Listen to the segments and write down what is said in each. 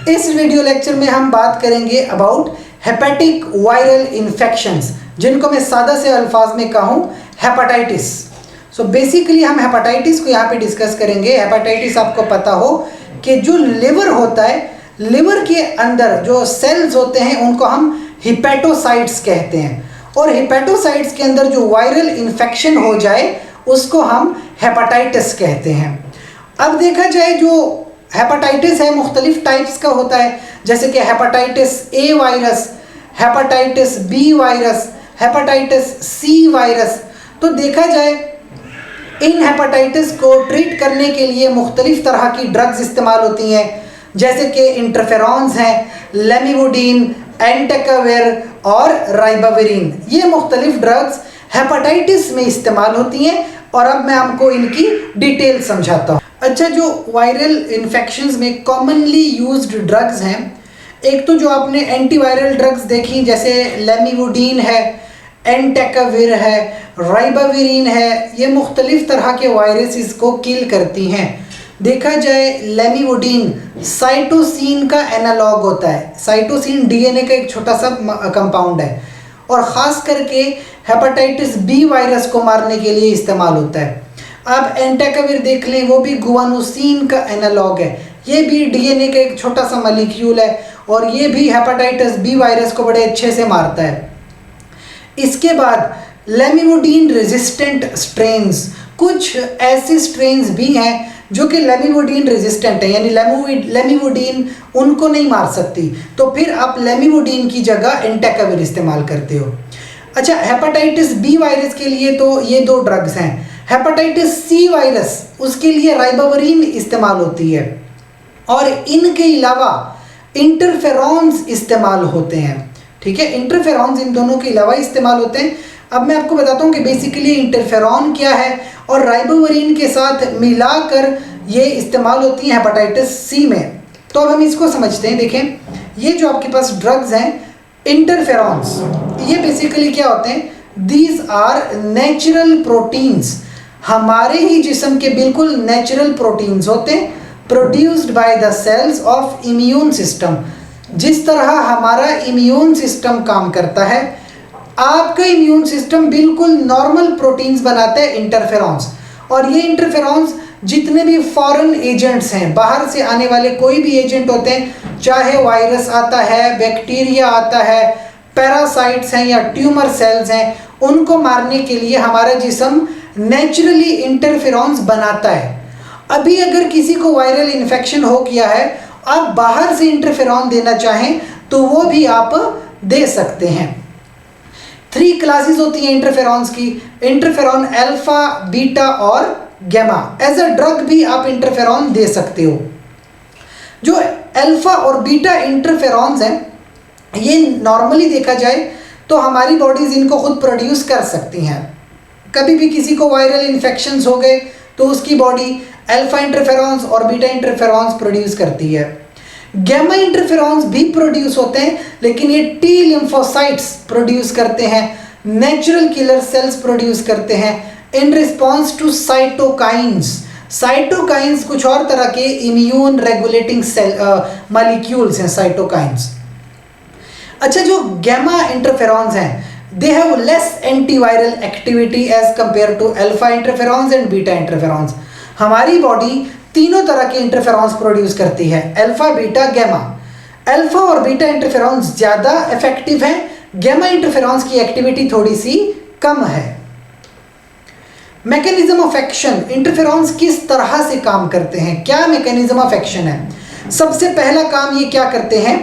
इस video lecture में हम बात करेंगे अबाउट हेपेटिक वायरल इन्फेक्शंस, जिनको मैं सादा से अल्फाज में कहूँ हेपेटाइटिस। सो बेसिकली हम हेपेटाइटिस को यहाँ पे डिस्कस करेंगे। हेपेटाइटिस आपको पता हो कि जो लिवर होता है, लिवर के अंदर जो सेल्स होते हैं उनको हम हिपेटोसाइट्स कहते हैं, और हिपेटोसाइट्स के अंदर जो वायरल इन्फेक्शन हो जाए उसको हम हेपेटाइटिस कहते हैं। अब देखा जाए जो हेपेटाइटिस है मुख्तलिफ टाइप्स का होता है, जैसे कि hepatitis A virus, hepatitis B virus, hepatitis C virus. तो देखा जाए इन हेपेटाइटिस को ट्रीट करने के लिए मुख्तलिफ तरह की ड्रग्स इस्तेमाल होती हैं, जैसे कि इंटरफेरॉन्स हैं, लेमिवोडीन, एंटेकावेर और राइबाविरिन। ये मुख्तलिफ ड्रग्स हेपेटाइटिस में इस्तेमाल होती हैं और अब मैं आपको इनकी डिटेल समझाता हूँ। अच्छा, जो वायरल इन्फेक्शंस में कॉमनली यूज्ड ड्रग्स हैं, एक तो जो आपने एंटीवायरल ड्रग्स देखी जैसे लेमिवोडीन है, एंटेकावेर है, राइबाविरिन है, ये मुख्तलिफ तरह के वायरसेस को किल करती हैं। देखा जाए लेमिवोडीन साइटोसिन का एनालॉग होता है। साइटोसिन डीएनए का एक छोटा सा कंपाउंड है और ख़ास करके हेपेटाइटिस बी वायरस को मारने के लिए इस्तेमाल होता है। अब एंटेकावेर देख लें, वो भी गुआनोसिन का एनालॉग है। ये भी डीएनए का एक छोटा सा मॉलिक्यूल है और ये भी हेपेटाइटिस बी वायरस को बड़े अच्छे से मारता है। इसके बाद लेमिवोडीन रेजिस्टेंट स्ट्रेन्स, कुछ ऐसे स्ट्रेन्स भी हैं जो कि लेमिवोडीन रेजिस्टेंट है, यानी लेमिवोडीन उनको नहीं मार सकती, तो फिर आप लेमिवोडीन की जगह एंटेकावेर इस्तेमाल करते हो। अच्छा, हेपेटाइटिस बी वायरस के लिए तो ये दो ड्रग्स हैं। हेपेटाइटिस सी वायरस, उसके लिए राइबाविरिन इस्तेमाल होती है और इनके अलावा इंटरफेरॉन्स इस्तेमाल होते हैं। ठीक है, इंटरफेरॉन्स इन दोनों के अलावा इस्तेमाल होते हैं। अब मैं आपको बताता हूँ कि बेसिकली इंटरफेरॉन क्या है और राइबाविरिन के साथ मिलाकर ये इस्तेमाल होती हैं हेपेटाइटिस सी में। तो अब हम इसको समझते हैं। देखें, ये जो आपके पास ड्रग्स हैं इंटरफेरॉन्स, ये बेसिकली क्या होते हैं? दीज आर नेचुरल प्रोटीन्स, हमारे ही जिस्म के बिल्कुल नेचुरल प्रोटीन्स होते हैं, produced by the cells of immune system. जिस तरह हमारा इम्यून सिस्टम काम करता है, आपका इम्यून सिस्टम बिल्कुल नॉर्मल प्रोटीन्स बनाता है इंटरफेरॉन्स, और ये इंटरफेरॉन्स जितने भी फॉरेन एजेंट्स हैं, बाहर से आने वाले कोई भी एजेंट होते हैं, चाहे वायरस आता है, बैक्टीरिया आता है, पैरासाइट्स हैं या ट्यूमर सेल्स हैं, उनको मारने के लिए हमारा जिस्म नेचुरली इंटरफेरॉन्स बनाता है। अभी अगर किसी को वायरल इन्फेक्शन हो गया है, आप बाहर से इंटरफेरॉन देना चाहें तो वो भी आप दे सकते हैं। 3 क्लासेस होती हैं इंटरफेरॉन्स की, इंटरफेरॉन अल्फा, बीटा और गैमा। एज अ ड्रग भी आप इंटरफेरॉन दे सकते हो। जो अल्फा और बीटा इंटरफेरॉन्स हैं, ये नॉर्मली देखा जाए तो हमारी बॉडीज इनको खुद प्रोड्यूस कर सकती हैं। कभी भी किसी को वायरल इन्फेक्शंस हो गए तो उसकी बॉडी अल्फा इंटरफेरॉन्स और बीटा इंटरफेरॉन्स प्रोड्यूस करती है। गैमा इंटरफेरॉन्स भी प्रोड्यूस होते हैं, लेकिन ये टी लिम्फोसाइट्स प्रोड्यूस करते हैं, नेचुरल किलर सेल्स प्रोड्यूस करते हैं in response to cytokines. Cytokines कुछ और तरह के इम्यून रेगुलेटिंग सेल मॉलिक्यूल्स हैं, साइटोकाइंस। अच्छा, जो गैमा इंटरफेरॉन्स हैं, they have less antiviral activity as compared to alpha interferons and beta interferons। हमारी बॉडी तीनों तरह के इंटरफेरॉन्स प्रोड्यूस करती है, अल्फा, बीटा, गैमा। अल्फा और बीटा इंटरफेरॉन्स ज़्यादा इफेक्टिव हैं, गैमा इंटरफेरॉन्स की एक्टिविटी थोड़ी सी कम है। मैकेनिज्म ऑफ एक्शन, इंटरफेरॉन्स किस तरह से काम करते हैं, क्या मैकेनिज्म ऑफ एक्शन है? सबसे पहला काम ये क्या करते हैं?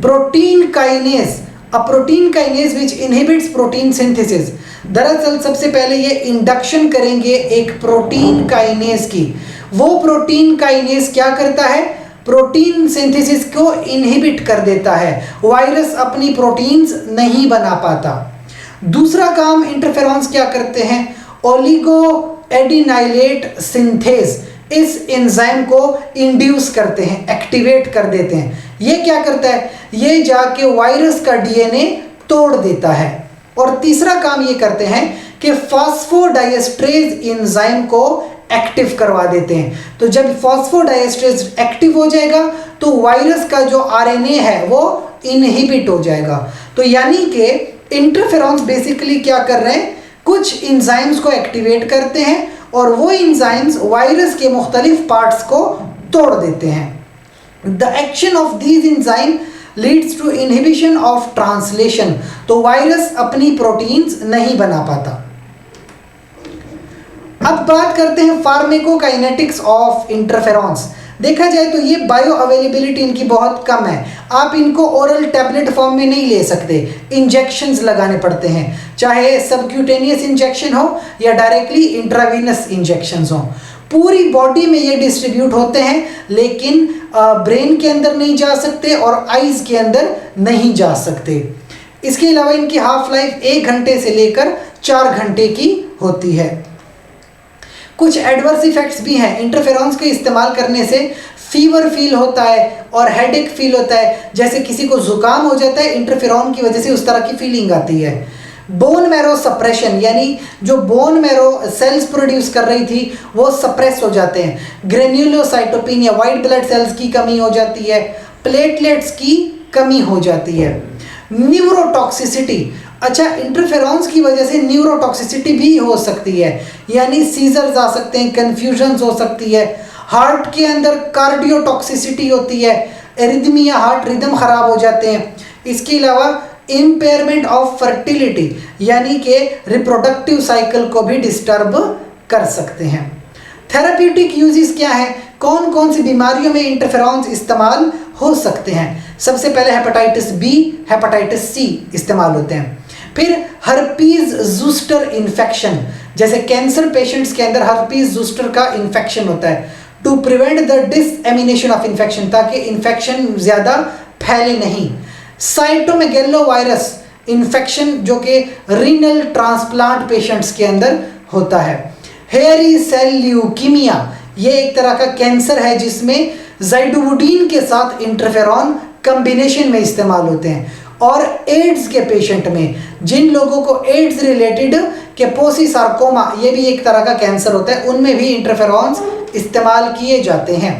Protein kinase, a protein kinase which inhibits protein synthesis. दरअसल सबसे पहले ये इंडक्शन करेंगे एक प्रोटीन काइनेज की। वो प्रोटीन काइनेज क्या करता है? प्रोटीन सिंथेसिस को इनहिबिट कर देता है, वायरस अपनी प्रोटीन्स नहीं बना पाता। दूसरा काम इंटरफेरॉन्स क्या करते हैं? ओलिगो एडिनाइलेट सिंथेज, इस एंजाइम को इंड्यूस करते हैं, एक्टिवेट कर देते हैं। ये क्या करता है? ये जाके वायरस का डीएनए तोड़ देता है। और तीसरा काम ये करते हैं कि फॉस्फोडाइएस्ट्रेज एंजाइम को एक्टिव करवा देते हैं। तो जब फॉस्फोडाइएस्टरेज एक्टिव हो जाएगा तो वायरस का जो आरएनए है वो इनहिबिट हो जाएगा। तो यानी कि इंटरफेरॉन्स बेसिकली क्या कर रहे हैं, कुछ इंजाइम्स को एक्टिवेट करते हैं और वो इंजाइम्स वायरस के मुख्तलिफ पार्ट्स को तोड़ देते हैं। The action of these enzyme leads to inhibition of translation. तो वायरस अपनी प्रोटीन्स नहीं बना पाता। अब बात करते हैं फार्माकोकाइनेटिक्स ऑफ इंटरफेरॉन्स। देखा जाए तो ये बायो अवेलेबिलिटी इनकी बहुत कम है। आप इनको ओरल टैबलेट फॉर्म में नहीं ले सकते, इंजेक्शंस लगाने पड़ते हैं, चाहे सबक्यूटेनियस इंजेक्शन हो या डायरेक्टली इंट्रावीनस इंजेक्शंस हो। पूरी बॉडी में ये डिस्ट्रीब्यूट होते हैं लेकिन ब्रेन के अंदर नहीं जा सकते और आइज़ के अंदर नहीं जा सकते। इसके अलावा इनकी हाफ लाइफ 1 घंटे से लेकर 4 घंटे की होती है। कुछ एडवर्स इफेक्ट्स भी हैं। इंटरफेरॉन्स के इस्तेमाल करने से फीवर फील होता है और हेडेक फील होता है। जैसे किसी को जुकाम हो जाता है, इंटरफेरॉन की वजह से उस तरह की फीलिंग आती है। बोन मैरो सप्रेशन, यानी जो बोन मैरो सेल्स प्रोड्यूस कर रही थी वो सप्रेस हो जाते हैं। ग्रेन्युलोसाइटोपिनिया, वाइट ब्लड सेल्स की कमी हो जाती है। प्लेटलेट्स की कमी हो जाती है। न्यूरोटॉक्सिसिटी, अच्छा इंटरफेरॉन्स की वजह से न्यूरोटॉक्सिसिटी भी हो सकती है, यानी सीजर्स आ सकते हैं, कन्फ्यूजन्स हो सकती है। हार्ट के अंदर कार्डियोटॉक्सिसिटी होती है, एरिथमिया, हार्ट रिदम ख़राब हो जाते हैं। इसके अलावा इम्पेयरमेंट ऑफ फर्टिलिटी, यानी कि रिप्रोडक्टिव साइकिल को भी डिस्टर्ब कर सकते हैं। थेराप्यूटिक यूजेस क्या है, कौन कौन सी बीमारियों में इंटरफेरॉन्स इस्तेमाल हो सकते हैं? सबसे पहले हेपेटाइटिस बी, हेपेटाइटिस सी इस्तेमाल होते हैं। फिर हर्पीज ज़ुस्टर इन्फेक्शन, जैसे कैंसर पेशेंट्स के अंदर हर्पीज ज़ुस्टर का इन्फेक्शन होता है, to prevent the dissemination of infection, ताकि इन्फेक्शन ज़्यादा फैले नहीं। साइटोमेगेलो वायरस इन्फेक्शन, जो कि रीनल ट्रांसप्लांट पेशेंट्स के अंदर होता है। हेयरी सेल ल्यूकीमिया, ये एक तरह का कैंसर है जिसमें ज़ाइडोवुडीन के साथ इंटरफेरॉन कम्बिनेशन में इस्तेमाल होते हैं। और एड्स के पेशेंट में, जिन लोगों को एड्स रिलेटेड कैपोसी सार्कोमा, ये भी एक तरह का कैंसर होता है, उनमें भी इंटरफेरॉन्स इस्तेमाल किए जाते हैं।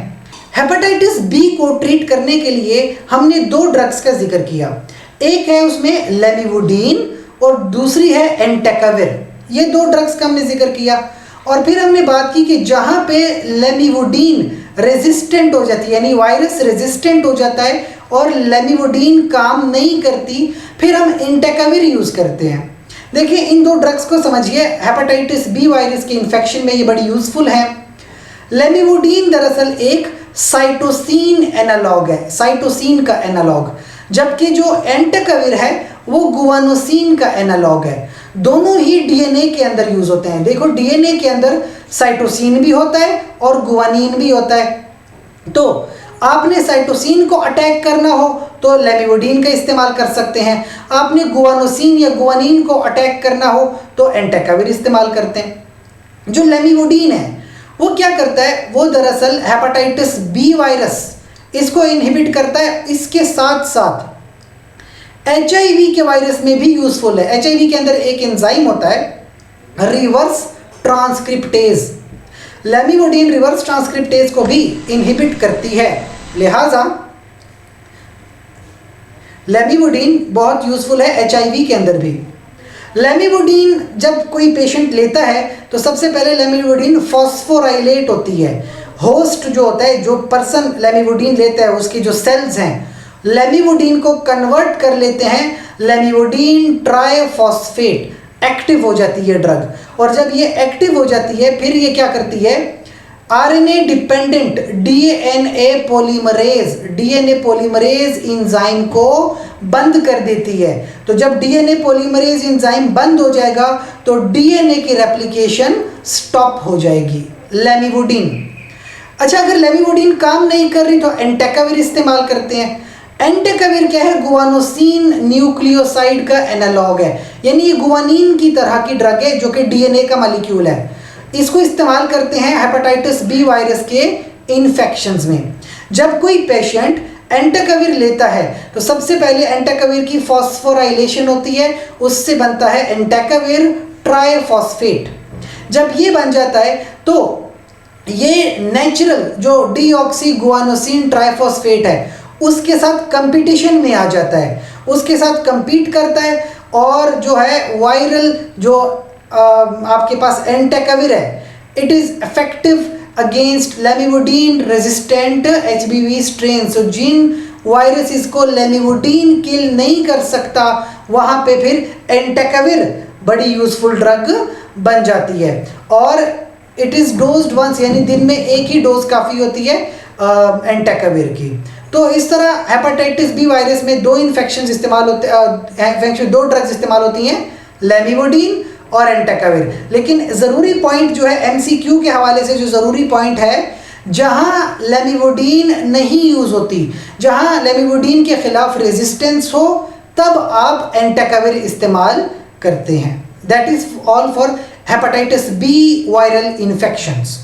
हेपेटाइटिस बी को ट्रीट करने के लिए हमने 2 ड्रग्स का जिक्र किया। एक है उसमें लेमिवुडीन और दूसरी है एंटेकाविर। ये 2 ड्रग्स का हमने जिक्र किया। और फिर हमने बात की कि जहाँ पे लेमिवुडीन रेजिस्टेंट हो जाती है, यानी वायरस रेजिस्टेंट हो जाता है और लेमिवुडीन काम नहीं करती, फिर हम एंटेकाविर यूज़ करते हैं। देखिए इन 2 ड्रग्स को समझिए। हेपेटाइटिस बी वायरस के इन्फेक्शन में ये बड़ी यूज़फुल है। लेमिवुडीन दरअसल एक साइटोसिन एनालॉग है, साइटोसिन का एनालॉग, जबकि जो एंटेकाविर है वो गुआनोसिन का एनालॉग है। दोनों ही डीएनए के अंदर यूज़ होते हैं। देखो डीएनए के अंदर साइटोसिन भी होता है और गुआनिन भी होता है। तो आपने साइटोसिन को अटैक करना हो तो लेमिवुडीन का इस्तेमाल कर सकते हैं। आपने गुआनोसिन या गुआनिन को अटैक करना हो तो एंटेकाविर इस्तेमाल करते हैं। जो लेमिवुडीन है वो क्या करता है, वो दरअसल हेपेटाइटिस बी वायरस इसको इनहिबिट करता है। इसके साथ साथ एचआईवी के वायरस में भी यूजफुल है। एचआईवी के अंदर एक एंजाइम होता है रिवर्स ट्रांसक्रिप्टेज, लेमिवुडीन रिवर्स ट्रांसक्रिप्टेज को भी इनहिबिट करती है, लिहाजा लेमिवुडीन बहुत यूजफुल है एचआईवी के अंदर भी। लेमिवुडीन जब कोई पेशेंट लेता है तो सबसे पहले लेमिवुडीन फॉस्फोराइलेट होती है। होस्ट जो होता है, जो पर्सन लेमिवुडीन लेता है, उसकी जो सेल्स हैं लेमिवुडीन को कन्वर्ट कर लेते हैं लेमिवुडीन ट्राइफॉस्फेट, एक्टिव हो जाती है ड्रग। और जब ये एक्टिव हो जाती है फिर ये क्या करती है, RNA dependent DNA polymerase enzyme को बंद कर देती है। तो जब डीएनए पॉलीमरेज एंजाइम बंद हो जाएगा तो डीएनए की रेप्लिकेशन स्टॉप हो जाएगी। लेमिवुडीन, अच्छा अगर लेमिवुडीन काम नहीं कर रही तो एंटेकाविर इस्तेमाल करते हैं। एंटेकाविर क्या है, गुआनोसिन न्यूक्लियोसाइड का एनालॉग है, यानी ये गुआनिन की तरह की ड्रग है जो कि डीएनए का मॉलिक्यूल है। इसको इस्तेमाल करते हैं हेपेटाइटिस बी वायरस के इन्फेक्शंस में। जब कोई पेशेंट एंटेकाविर लेता है तो सबसे पहले एंटेकाविर की फॉस्फोराइलेशन होती है, उससे बनता है एंटेकाविर ट्राइफॉस्फेट। जब ये बन जाता है तो ये नेचुरल जो डीऑक्सीगुआनोसिन ट्राइफॉस्फेट है उसके साथ कंपटीशन में आ जाता है, उसके साथ compete करता है, और जो है वायरल जो आपके पास एंटेकाविर है, it is effective against lamivudine resistant HBV strain. So जिन वायरसेस को लेमिवोडिन किल नहीं कर सकता वहाँ पे फिर एंटेकाविर बड़ी यूजफुल ड्रग बन जाती है। और इट इज़ डोज्ड वंस, यानी दिन में एक ही डोज काफ़ी होती है एंटेकाविर की। तो इस तरह हेपेटाइटिस बी वायरस में दो ड्रग्स इस्तेमाल होती हैं, लेमिवोडिन और एंटेकाविर। लेकिन ज़रूरी पॉइंट जो है MCQ के हवाले से जो ज़रूरी पॉइंट है, जहाँ लेमिवोडिन नहीं यूज़ होती, जहाँ लेमिवोडिन के ख़िलाफ़ रेजिस्टेंस हो, तब आप एंटेकाविर इस्तेमाल करते हैं। That is all for hepatitis B viral infections.